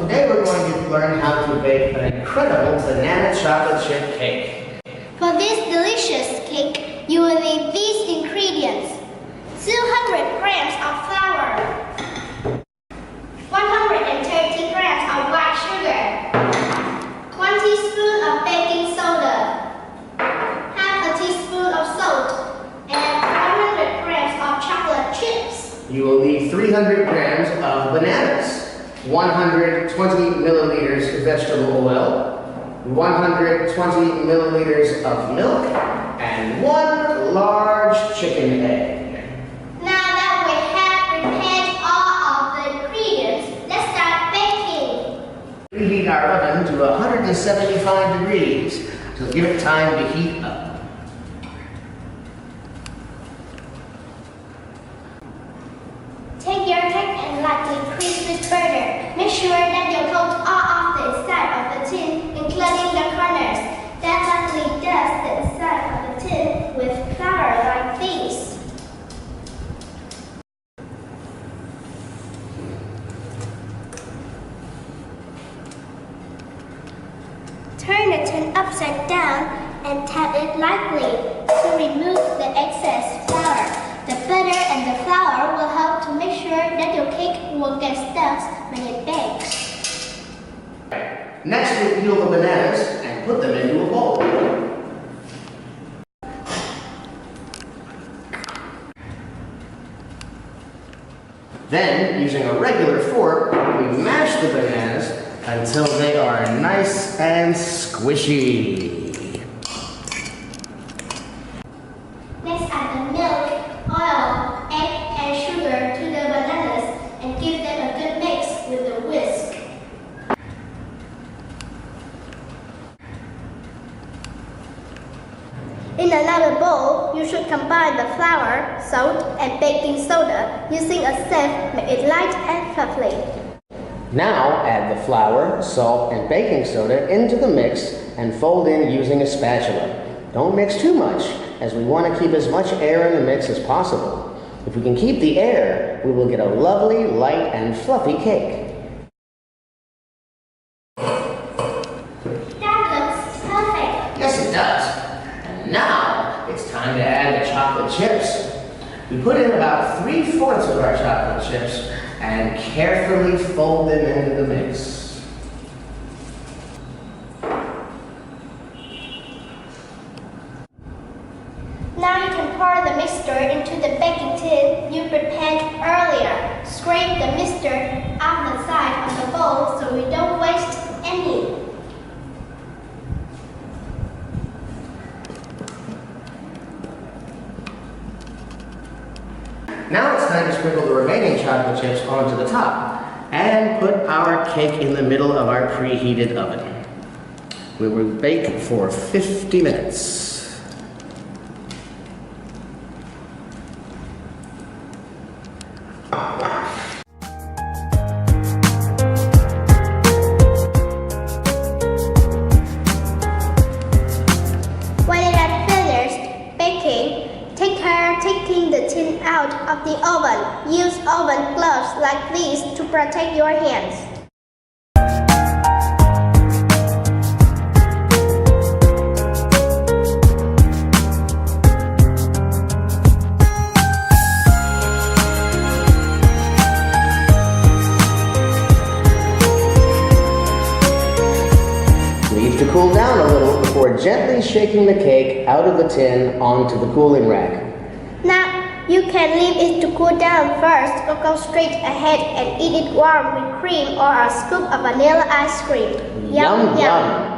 today we're going to learn how to bake an incredible banana chocolate chip cake. For this delicious cake, you will need these ingredients: 200 grams of flour, 130 grams of white sugar, 1 teaspoon of baking soda, half a teaspoon of salt, and 100 grams of chocolate chips. You will need 300 grams of bananas, 120 milliliters of vegetable oil, 120 milliliters of milk, and 1 large chicken egg. Now that we have prepared all of the ingredients, let's start baking. Preheat our oven to 175 degrees, so give it time to heat up. Take your cake and lightly grease with butter. Make sure that you coat all of the inside of the tin, including the corners. Then lightly dust the inside of the tin with flour like this. Turn the tin upside down and tap it lightly to remove the excess flour. The butter and the flour will help to make sure that your cake will get stuck when it bakes. Next, we'll peel the bananas and put them into a bowl. Then, using a regular fork, we mash the bananas until they are nice and squishy. Next, add the milk, oil, egg, and sugar to the bananas and give them a good mix with the whisk. In another bowl, you should combine the flour, salt, and baking soda. Using a sieve, make it light and fluffy. Now, add the flour, salt, and baking soda into the mix and fold in using a spatula. Don't mix too much, as we want to keep as much air in the mix as possible. If we can keep the air, we will get a lovely, light, and fluffy cake. That looks perfect. Yes, it does. And now, it's time to add the chocolate chips. We put in about 3/4 of our chocolate chips and carefully fold them into the mix. Now you can pour the mixture into the baking tin you prepared earlier. Scrape the mixture off the side of the bowl so we don't waste any. Now it's time to sprinkle the remaining chocolate chips onto the top and put our cake in the middle of our preheated oven. We will bake for 50 minutes. When it has finished baking, take care taking the tin out of the oven. Use oven gloves like these to protect your hands. Leave to cool down a little before gently shaking the cake out of the tin onto the cooling rack. Now, you can leave it to cool down first or go straight ahead and eat it warm with cream or a scoop of vanilla ice cream. Yum, yum.